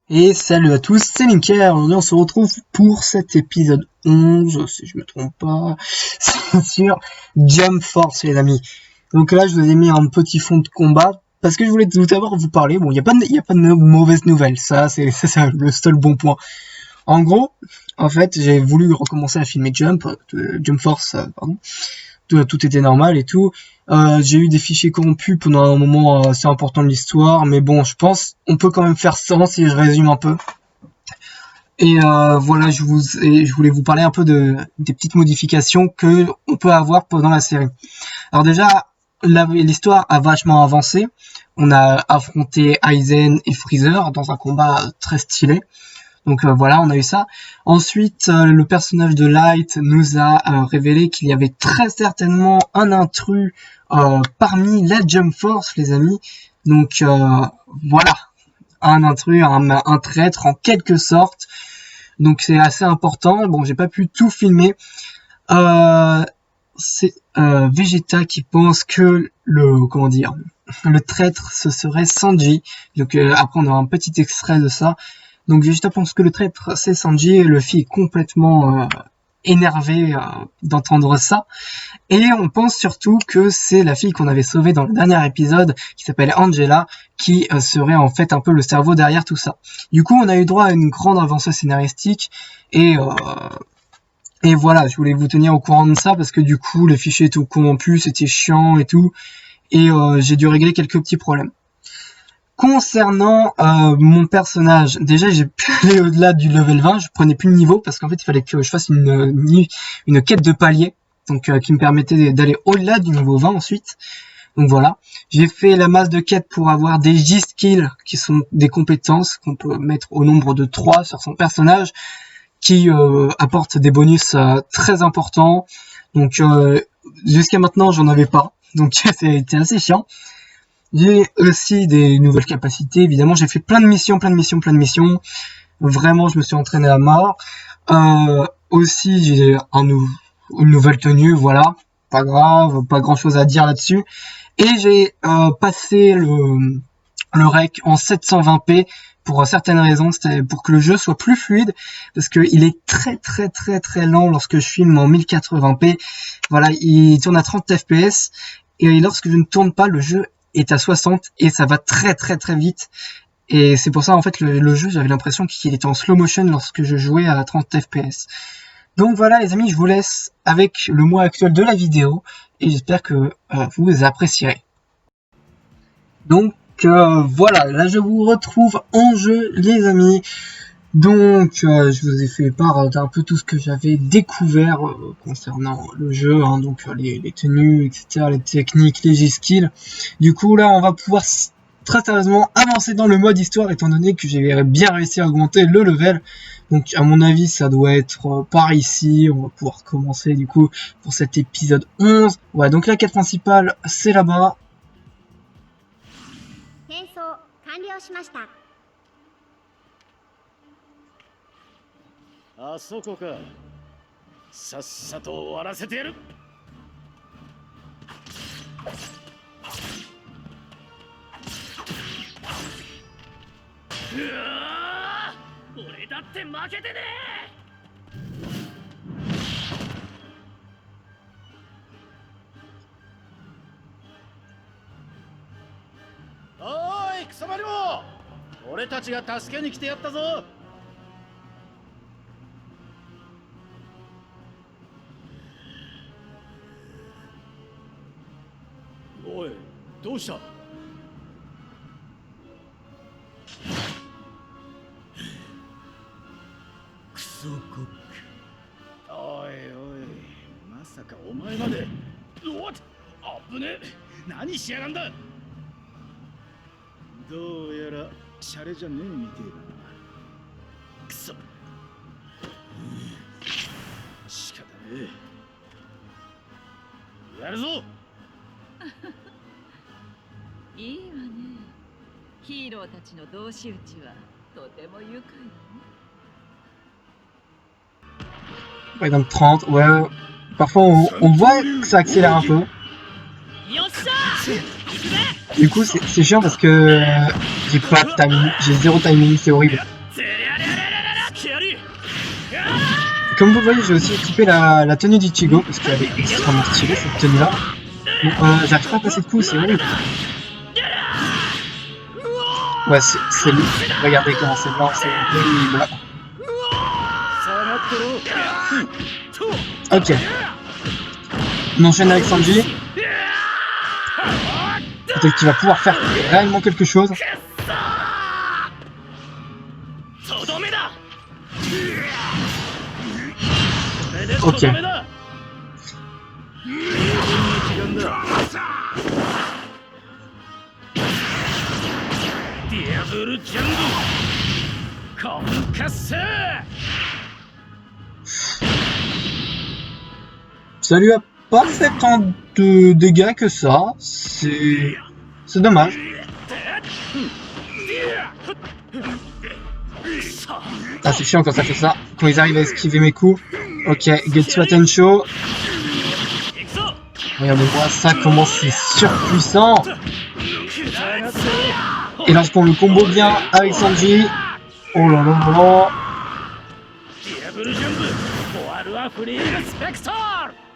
Et salut à tous, c'est Linker. Aujourd'hui on se retrouve pour cet épisode 11, si je me trompe pas, sur Jump Force les amis. Donc là je vous ai mis un petit fond de combat, parce que je voulais tout d'abord vous parler. Bon, il n'y a pas de mauvaises nouvelles, ça c'est le seul bon point. En gros, en fait j'ai voulu recommencer à filmer Jump Force, pardon. Tout était normal et tout. J'ai eu des fichiers corrompus pendant un moment assez important de l'histoire, mais bon, je pense on peut quand même faire sans si je résume un peu. Et voilà, je voulais vous parler un peu des petites modifications que on peut avoir pendant la série. Alors déjà, l'histoire a vachement avancé. On a affronté Aizen et Freezer dans un combat très stylé. Donc voilà, on a eu ça. Ensuite, le personnage de Light nous a révélé qu'il y avait très certainement un intrus parmi la Jump Force, les amis. Donc voilà, un intrus, un traître en quelque sorte. Donc c'est assez important. Bon, j'ai pas pu tout filmer. C'est Vegeta qui pense que le traître ce serait Sanji. Donc après on aura un petit extrait de ça. Donc Vegeta pense que le traître c'est Sanji et Luffy est complètement énervé d'entendre ça. Et on pense surtout que c'est la fille qu'on avait sauvée dans le dernier épisode, qui s'appelle Angela, qui serait en fait un peu le cerveau derrière tout ça. Du coup on a eu droit à une grande avancée scénaristique et voilà, je voulais vous tenir au courant de ça parce que du coup les fichiers étaient corrompus, c'était chiant et tout, et j'ai dû régler quelques petits problèmes. Concernant mon personnage, déjà j'ai pu aller au-delà du level 20, je prenais plus de niveau parce qu'en fait il fallait que je fasse une quête de palier, donc qui me permettait d'aller au-delà du niveau 20 ensuite. Donc voilà, j'ai fait la masse de quêtes pour avoir des J-skills qui sont des compétences qu'on peut mettre au nombre de 3 sur son personnage, qui apportent des bonus très importants. Donc jusqu'à maintenant j'en avais pas, donc c'était assez chiant. J'ai aussi des nouvelles capacités, évidemment. J'ai fait plein de missions. Vraiment, je me suis entraîné à mort. Aussi, j'ai une nouvelle tenue, voilà. Pas grave, pas grand chose à dire là-dessus. Et j'ai passé le rec en 720p pour certaines raisons. C'était pour que le jeu soit plus fluide, parce qu'il est très lent lorsque je filme en 1080p. Voilà, il tourne à 30 fps. Et lorsque je ne tourne pas, le jeu est à 60 et ça va très vite, et c'est pour ça en fait le jeu, j'avais l'impression qu'il était en slow motion lorsque je jouais à 30 fps. Donc voilà les amis, je vous laisse avec le mois actuel de la vidéo et j'espère que vous apprécierez. Donc voilà, là je vous retrouve en jeu les amis. Donc je vous ai fait part d'un peu tout ce que j'avais découvert concernant le jeu, hein, donc les tenues, etc., les techniques, les G-skills. Du coup là on va pouvoir très sérieusement avancer dans le mode histoire, étant donné que j'ai bien réussi à augmenter le level. Donc à mon avis ça doit être par ici, on va pouvoir commencer du coup pour cet épisode 11. Ouais, donc la quête principale c'est là-bas. あそこか。さっさと終わらせてやる。うわー、俺だって負けてねえ。おーい、貴様にも俺たちが助けに来てやったぞ。おい、どうした？クソコック。おいおい、まさかお前まで。おっ、あぶねえ、何しやがんだ。どうやらシャレじゃねえみてえだな。クソ。仕方ねえ。やるぞ。いいわね。ヒーローたちの同士討ちはとても愉快ね。 Ouais, donc 30, ouais. Parfois on voit que ça accélère un peu. Du coup c'est chiant parce que j'ai pas de timing, j'ai zéro timing, c'est horrible. Comme vous le voyez, j'ai aussi équipé la tenue d'Ichigo, parce qu'elle est extrêmement stylée cette tenue-là. Bon, j'arrive pas à passer de coups, c'est horrible. Ouais, c'est lui. Regardez comment c'est blanc, c'est horrible. Ok. On enchaîne avec Sanji. Peut-être qu'il va pouvoir faire réellement quelque chose. Ok. Ça lui a pas fait tant de dégâts que ça. C'est dommage. Ah, c'est chiant quand ça fait ça. Quand ils arrivent à esquiver mes coups. Ok, Getsu Atensho. Regardez-moi ça, comment c'est surpuissant. Et là, je prends le combo bien avec Sanji. Oh là là là.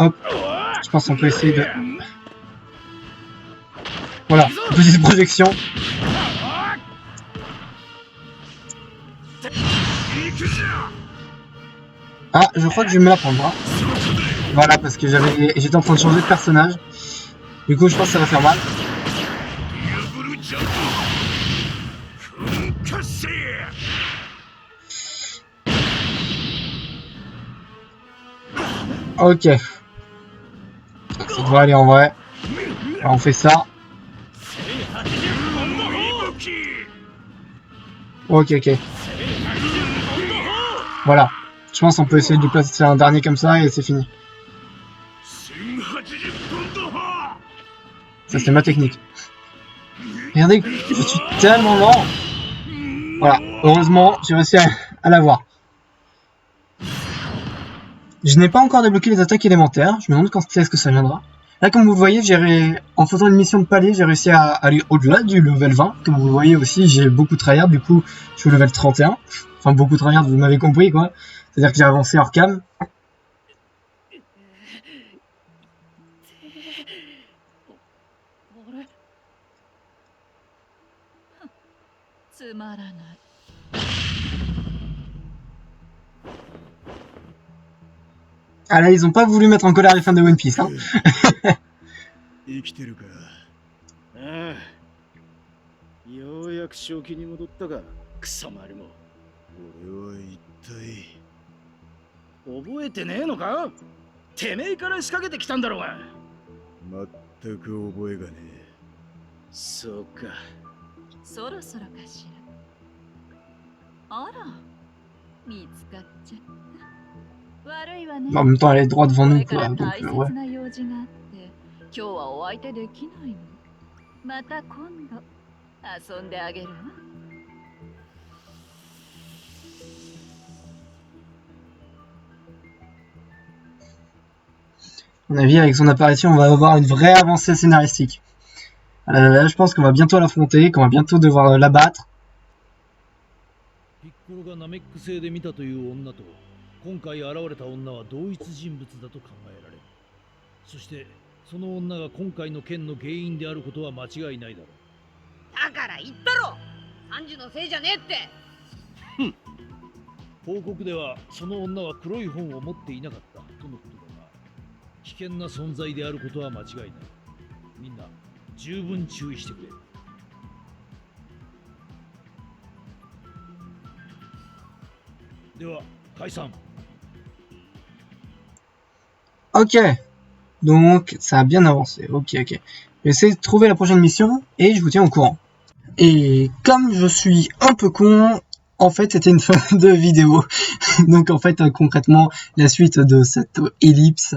Hop. Je pense qu'on peut essayer de... Voilà, petite projection. Ah, je crois que je vais me la prendre. Hein. Voilà, parce que j'étais en train de changer de personnage. Du coup, je pense que ça va faire mal. Ok. Ça devrait aller en vrai. Alors, on fait ça. Ok, ok. Voilà. Je pense qu'on peut essayer de placer un dernier comme ça et c'est fini. Ça, c'est ma technique. Regardez, je suis tellement lent. Voilà. Heureusement, j'ai réussi à l'avoir. Je n'ai pas encore débloqué les attaques élémentaires. Je me demande quand est-ce que ça viendra. Là, comme vous le voyez, en faisant une mission de palier, j'ai réussi à aller au-delà du level 20. Comme vous le voyez aussi, j'ai beaucoup tryhard. Du coup, je suis au level 31. Enfin, beaucoup tryhard, vous m'avez compris, quoi. C'est-à-dire que j'ai avancé hors cam. Ah là, ils ont pas voulu mettre en colère les fans de One Piece, hein. En même temps, elle est droit devant nous, quoi. Donc, ouais. À mon avis, avec son apparition, on va avoir une vraie avancée scénaristique. Là, je pense qu'on va bientôt l'affronter, qu'on va bientôt devoir l'abattre. 今回現れた女は同一人物だと考えられる。そしてその女が今回の件の原因であることは間違いないだろう。だから言ったろ。サンジのせいじゃねえって。報告ではその女は黒い本を持っていなかったとのことだが、危険な存在であることは間違いない。みんな十分注意してくれ。では解散。 Ok, donc ça a bien avancé. Ok, ok. J'essaie de trouver la prochaine mission et je vous tiens au courant. Et comme je suis un peu con, en fait c'était une fin de vidéo. Donc en fait concrètement la suite de cette ellipse,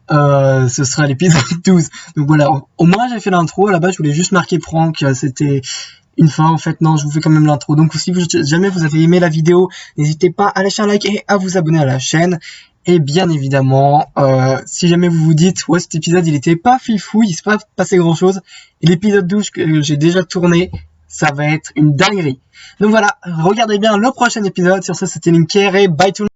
ce sera l'épisode 12. Donc voilà, au moins j'ai fait l'intro. À la base je voulais juste marquer Franck, c'était une fin. En fait non, je vous fais quand même l'intro. Donc si jamais vous avez aimé la vidéo, n'hésitez pas à lâcher un like et à vous abonner à la chaîne. Et bien évidemment, si jamais vous vous dites, ouais, cet épisode, il était pas fifou, il s'est pas passé grand chose, et l'épisode 12 que j'ai déjà tourné, ça va être une dinguerie. Donc voilà, regardez bien le prochain épisode. Sur ce, c'était Linker et bye tout le monde.